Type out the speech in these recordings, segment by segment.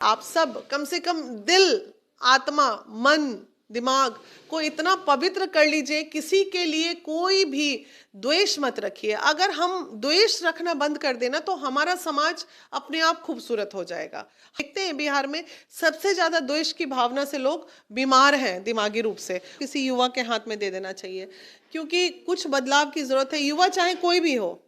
आप सब कम से कम दिल, आत्मा, मन, दिमाग को इतना पवित्र कर लीजिए, किसी के लिए कोई भी द्वेष मत रखिए। अगर हम द्वेष रखना बंद कर देना तो हमारा समाज अपने आप खूबसूरत हो जाएगा। देखते हैं बिहार में सबसे ज्यादा द्वेष की भावना से लोग बीमार हैं दिमागी रूप से। किसी युवा के हाथ में दे देना चाहिए, क्योंकि कुछ बदलाव की जरूरत है। युवा चाहे कोई भी हो,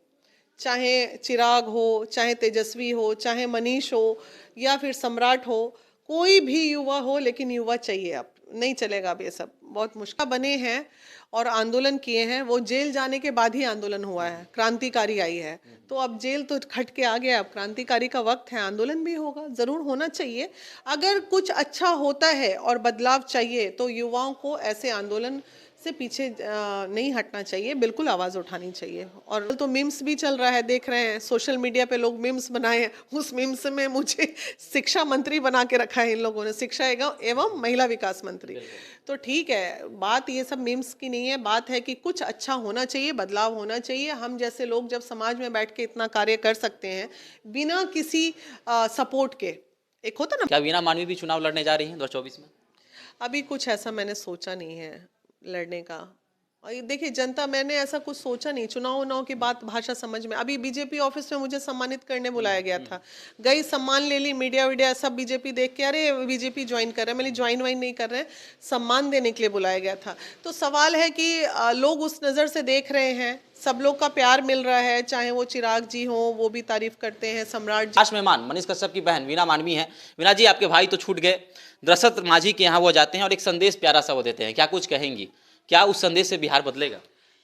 चाहे चिराग हो, चाहे तेजस्वी हो, चाहे मनीष हो या फिर सम्राट हो, कोई भी युवा हो, लेकिन युवा चाहिए। अब नहीं चलेगा। अब ये सब बहुत मुश्किल बने हैं और आंदोलन किए हैं, वो जेल जाने के बाद ही आंदोलन हुआ है, क्रांतिकारी आई है। तो अब जेल तो खट के आ गया, अब क्रांतिकारी का वक्त है, आंदोलन भी होगा, जरूर होना चाहिए। अगर कुछ अच्छा होता है और बदलाव चाहिए तो युवाओं को ऐसे आंदोलन से पीछे नहीं हटना चाहिए, बिल्कुल आवाज उठानी चाहिए। और तो मीम्स भी चल रहा है, देख रहे हैं सोशल मीडिया पे लोग मीम्स बनाए हैं। उस मीम्स में मुझे शिक्षा मंत्री बना के रखा है इन लोगों ने, शिक्षा एवं महिला विकास मंत्री। तो ठीक है, बात ये सब मीम्स की नहीं है, बात है कि कुछ अच्छा होना चाहिए, बदलाव होना चाहिए। हम जैसे लोग जब समाज में बैठ के इतना कार्य कर सकते हैं बिना किसी सपोर्ट के, एक होता ना। क्या वीणा मानवी भी चुनाव लड़ने जा रही हैं 2024 में? अभी कुछ ऐसा मैंने सोचा नहीं है लड़ने का। और ये देखिए जनता, मैंने ऐसा कुछ सोचा नहीं। चुनाव उनाव की बात, भाषा समझ में। अभी बीजेपी ऑफिस में मुझे सम्मानित करने बुलाया गया था, गई, सम्मान ले ली, मीडिया वीडिया सब बीजेपी देख के अरे बीजेपी ज्वाइन कर रहे हैं। मैंने ज्वाइन वाइन नहीं कर रहे हैं, सम्मान देने के लिए बुलाया गया था। तो सवाल है कि लोग उस नज़र से देख रहे हैं, सब लोग का प्यार मिल रहा है, चाहे वो चिराग जी हो, वो भी तारीफ करते हैं, सम्राट जी। खास मेहमान मनीष कश्यप की बहन वीणा मानवी हैं। वीणा जी, आपके भाई तो छूट गए, दशरथ मांझी के यहाँ वो जाते हैं और एक संदेश प्यारा सा वो देते हैं, क्या कुछ कहेंगी? क्या उस संदेश से बिहार बदलेगा?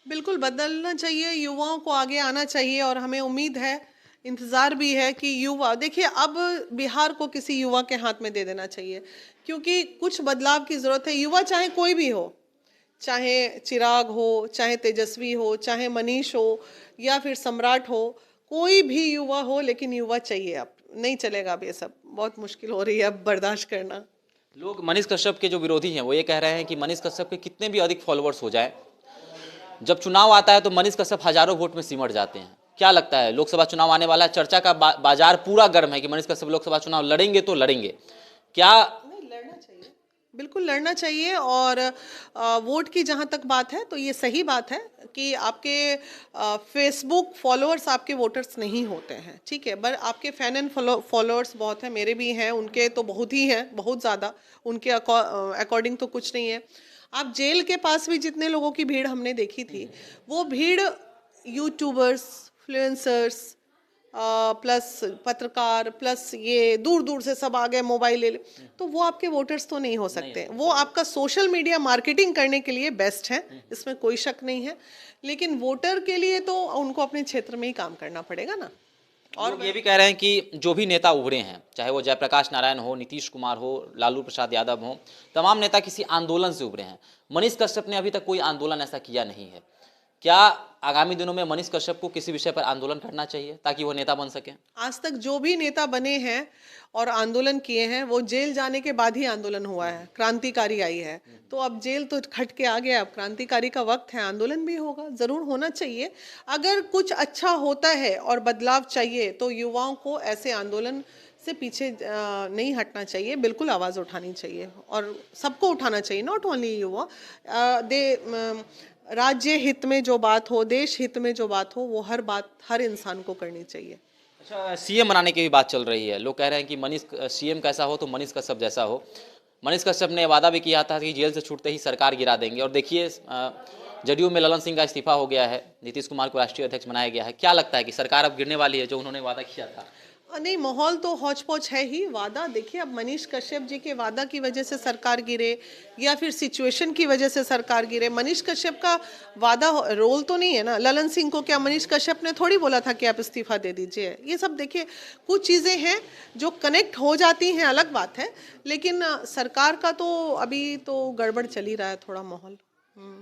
बिल्कुल बदलना चाहिए, युवाओं को आगे आना चाहिए। और हमें उम्मीद है, इंतज़ार भी है कि युवा, देखिए अब बिहार को किसी युवा के हाथ में दे देना चाहिए, क्योंकि कुछ बदलाव की ज़रूरत है। युवा चाहे कोई भी हो, चाहे चिराग हो, चाहे तेजस्वी हो, चाहे मनीष हो या फिर सम्राट हो, कोई भी युवा हो, लेकिन युवा चाहिए। अब नहीं चलेगा। अब ये सब बहुत मुश्किल हो रही है अब बर्दाश्त करना। लोग मनीष कश्यप के जो विरोधी हैं वो ये कह रहे हैं कि मनीष कश्यप के कितने भी अधिक फॉलोअर्स हो जाए, जब चुनाव आता है तो मनीष कश्यप हजारों वोट में सिमट जाते हैं। क्या लगता है, लोकसभा चुनाव आने वाला है, चर्चा का बाजार पूरा गर्म है कि मनीष कश्यप लोकसभा चुनाव लड़ेंगे तो लड़ेंगे, क्या? नहीं, लड़ना चाहिए, बिल्कुल लड़ना चाहिए। और वोट की जहाँ तक बात है तो ये सही बात है कि आपके फेसबुक फॉलोअर्स आपके वोटर्स नहीं होते हैं, ठीक है, पर आपके फैन एंड फॉलोअर्स बहुत हैं, मेरे भी हैं, उनके तो बहुत ही हैं, बहुत ज़्यादा। उनके अकॉर्डिंग तो कुछ नहीं है। आप जेल के पास भी जितने लोगों की भीड़ हमने देखी थी, वो भीड़ यूट्यूबर्स, फ्लुएंसर्स, प्लस पत्रकार, प्लस ये दूर दूर से सब आ गए मोबाइल ले ले, तो वो आपके वोटर्स तो नहीं हो सकते। वो आपका सोशल मीडिया मार्केटिंग करने के लिए बेस्ट है, इसमें कोई शक नहीं है, लेकिन वोटर के लिए तो उनको अपने क्षेत्र में ही काम करना पड़ेगा ना। और ये भी कह रहे हैं कि जो भी नेता उभरे हैं, चाहे वो जयप्रकाश नारायण हो, नीतीश कुमार हो, लालू प्रसाद यादव हो, तमाम नेता किसी आंदोलन से उभरे हैं। मनीष कश्यप ने अभी तक कोई आंदोलन ऐसा किया नहीं है। क्या आगामी दिनों में मनीष कश्यप को किसी विषय पर आंदोलन करना चाहिए ताकि वो नेता बन सके? आज तक जो भी नेता बने हैं और आंदोलन किए हैं, वो जेल जाने के बाद ही आंदोलन हुआ है, क्रांतिकारी आई है। तो अब जेल तो खट के आ गया, अब क्रांतिकारी का वक्त है, आंदोलन भी होगा, जरूर होना चाहिए। अगर कुछ अच्छा होता है और बदलाव चाहिए तो युवाओं को ऐसे आंदोलन से पीछे नहीं हटना चाहिए, बिल्कुल आवाज़ उठानी चाहिए। और सबको उठाना चाहिए, नॉट ओनली युवा। राज्य हित में जो बात हो, देश हित में जो बात हो, वो हर बात हर इंसान को करनी चाहिए। अच्छा, सीएम बनाने की भी बात चल रही है। लोग कह रहे हैं कि मनीष सीएम कैसा हो तो मनीष कश्यप जैसा हो। मनीष कश्यप ने वादा भी किया था कि जेल से छूटते ही सरकार गिरा देंगे, और देखिए जदयू में ललन सिंह का इस्तीफा हो गया है, नीतीश कुमार को राष्ट्रीय अध्यक्ष बनाया गया है। क्या लगता है कि सरकार अब गिरने वाली है जो उन्होंने वादा किया था? नहीं, माहौल तो हौच पौच है ही। वादा देखिए, अब मनीष कश्यप जी के वादा की वजह से सरकार गिरे या फिर सिचुएशन की वजह से सरकार गिरे, मनीष कश्यप का वादा रोल तो नहीं है ना। ललन सिंह को क्या मनीष कश्यप ने थोड़ी बोला था कि आप इस्तीफा दे दीजिए? ये सब देखिए, कुछ चीज़ें हैं जो कनेक्ट हो जाती हैं, अलग बात है, लेकिन सरकार का तो अभी तो गड़बड़ चल ही रहा है थोड़ा माहौल।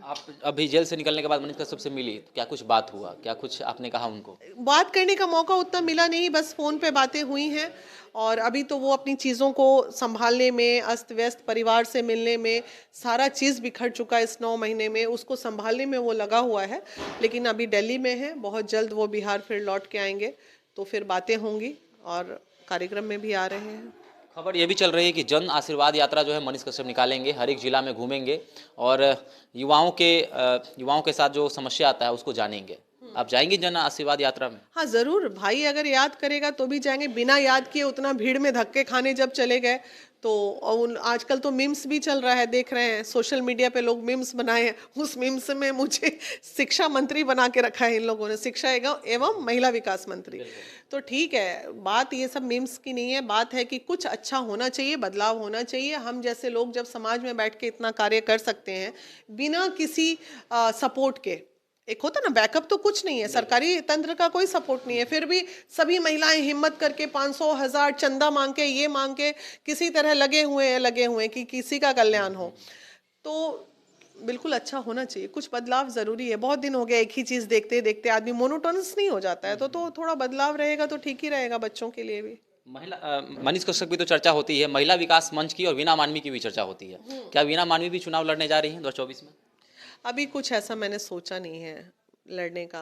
आप अभी जेल से निकलने के बाद मनीष कश्यप से मिली तो क्या कुछ बात हुआ, क्या कुछ आपने कहा उनको? बात करने का मौका उतना मिला नहीं, बस फ़ोन पे बातें हुई हैं। और अभी तो वो अपनी चीज़ों को संभालने में, अस्त व्यस्त परिवार से मिलने में, सारा चीज़ बिखर चुका है इस 9 महीने में, उसको संभालने में वो लगा हुआ है। लेकिन अभी दिल्ली में है, बहुत जल्द वो बिहार फिर लौट के आएंगे, तो फिर बातें होंगी और कार्यक्रम में भी आ रहे हैं। खबर ये भी चल रही है कि जन आशीर्वाद यात्रा जो है मनीष कश्यप निकालेंगे, हर एक जिला में घूमेंगे और युवाओं के साथ जो समस्या आता है उसको जानेंगे। आप जाएंगे जन आशीर्वाद यात्रा में? हाँ जरूर, भाई अगर याद करेगा तो भी जाएंगे, बिना याद किए उतना भीड़ में धक्के खाने जब चले गए तो। और आजकल तो मीम्स भी चल रहा है, देख रहे हैं सोशल मीडिया पे लोग मीम्स बनाए हैं। उस मीम्स में मुझे शिक्षा मंत्री बना के रखा है इन लोगों ने, शिक्षा एवं महिला विकास मंत्री। तो ठीक है, बात ये सब मीम्स की नहीं है, बात है कि कुछ अच्छा होना चाहिए, बदलाव होना चाहिए। हम जैसे लोग जब समाज में बैठ के इतना कार्य कर सकते हैं बिना किसी सपोर्ट के, एक होता ना बैकअप, तो कुछ नहीं है, सरकारी तंत्र का कोई सपोर्ट नहीं है, फिर भी सभी महिलाएं हिम्मत करके 500 1000 चंदा मांग के, ये मांग के किसी तरह लगे हुए हैं कि किसी का कल्याण हो। तो बिल्कुल अच्छा होना चाहिए, कुछ बदलाव जरूरी है। बहुत दिन हो गया एक ही चीज देखते देखते आदमी मोनोटोनस नहीं हो जाता है, तो थोड़ा बदलाव रहेगा तो ठीक ही रहेगा बच्चों के लिए भी। मनीष कश्यप की तो चर्चा होती है, महिला विकास मंच की और वीना मानवी की भी चर्चा होती है। क्या वीना मानवी भी चुनाव लड़ने जा रही हैं 2024 में? अभी कुछ ऐसा मैंने सोचा नहीं है लड़ने का।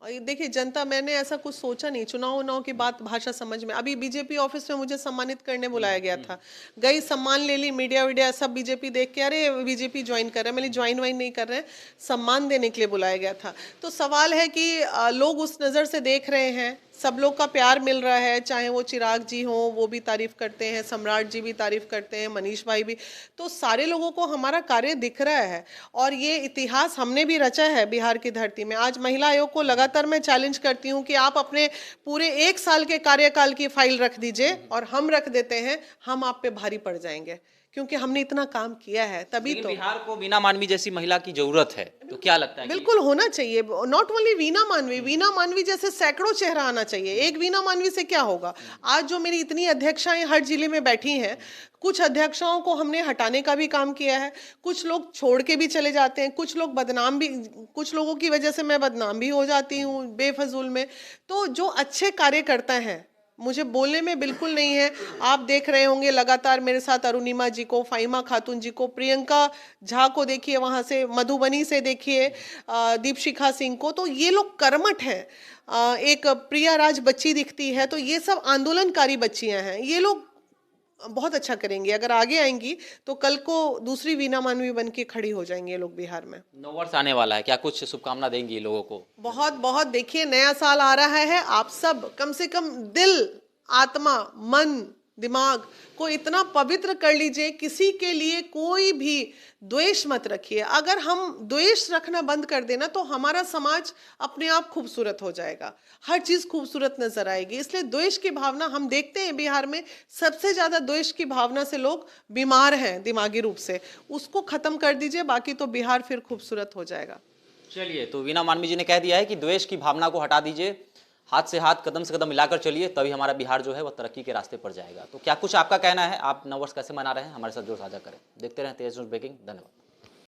और ये देखिए जनता, मैंने ऐसा कुछ सोचा नहीं, चुनाव उनाव की बात भाषा समझ में। अभी बीजेपी ऑफिस में मुझे सम्मानित करने बुलाया गया था, गई, सम्मान ले ली, मीडिया वीडिया सब बीजेपी देख के अरे बीजेपी ज्वाइन कर रहे हैं। मैंने ज्वाइन वाइन नहीं कर रहे हैं, सम्मान देने के लिए बुलाया गया था। तो सवाल है कि लोग उस नज़र से देख रहे हैं, सब लोग का प्यार मिल रहा है, चाहे वो चिराग जी हों वो भी तारीफ करते हैं, सम्राट जी भी तारीफ करते हैं, मनीष भाई भी, तो सारे लोगों को हमारा कार्य दिख रहा है। और ये इतिहास हमने भी रचा है बिहार की धरती में। आज महिला आयोग को लगातार मैं चैलेंज करती हूँ कि आप अपने पूरे 1 साल के कार्यकाल की फाइल रख दीजिए और हम रख देते हैं, हम आप पे भारी पड़ जाएंगे, क्योंकि हमने इतना काम किया है। तभी तो बिहार को वीना मानवी जैसी महिला की जरूरत है, तो क्या लगता है? बिल्कुल होना चाहिए। नॉट ओनली वीना मानवी जैसे सैकड़ों चेहरा आना चाहिए। एक वीना मानवी से क्या होगा? आज जो मेरी इतनी अध्यक्षाएं हर जिले में बैठी हैं, कुछ अध्यक्षाओं को हमने हटाने का भी काम किया है, कुछ लोग छोड़ के भी चले जाते हैं, कुछ लोग बदनाम भी, कुछ लोगों की वजह से मैं बदनाम भी हो जाती हूँ बेफजूल में। तो जो अच्छे कार्य करता है, मुझे बोलने में बिल्कुल नहीं है, आप देख रहे होंगे लगातार मेरे साथ अरुणिमा जी को, फाइमा खातून जी को, प्रियंका झा को देखिए, वहाँ से मधुबनी से देखिए दीपशिखा सिंह को, तो ये लोग कर्मठ हैं। एक प्रिया राज बच्ची दिखती है, तो ये सब आंदोलनकारी बच्चियां हैं। ये लोग बहुत अच्छा करेंगे, अगर आगे आएंगी तो कल को दूसरी वीना मानवी बन के खड़ी हो जाएंगे ये लोग बिहार में। नव वर्ष आने वाला है, क्या कुछ शुभकामना देंगी लोगों को? बहुत बहुत, देखिए नया साल आ रहा है, आप सब कम से कम दिल, आत्मा, मन, दिमाग को इतना पवित्र कर लीजिए, किसी के लिए कोई भी द्वेष मत रखिए। अगर हम द्वेष रखना बंद कर देना तो हमारा समाज अपने आप खूबसूरत हो जाएगा, हर चीज खूबसूरत नजर आएगी। इसलिए द्वेष की भावना, हम देखते हैं बिहार में सबसे ज्यादा द्वेष की भावना से लोग बीमार हैं दिमागी रूप से, उसको खत्म कर दीजिए, बाकी तो बिहार फिर खूबसूरत हो जाएगा। चलिए, तो वीना मानवी जी ने कह दिया है कि द्वेष की भावना को हटा दीजिए, हाथ से हाथ, कदम से कदम मिलाकर चलिए, तभी हमारा बिहार जो है वह तरक्की के रास्ते पर जाएगा। तो क्या कुछ आपका कहना है? आप नववर्ष कैसे मना रहे हैं? हमारे साथ जो साझा करें। देखते रहें तेज न्यूज़ ब्रेकिंग। धन्यवाद।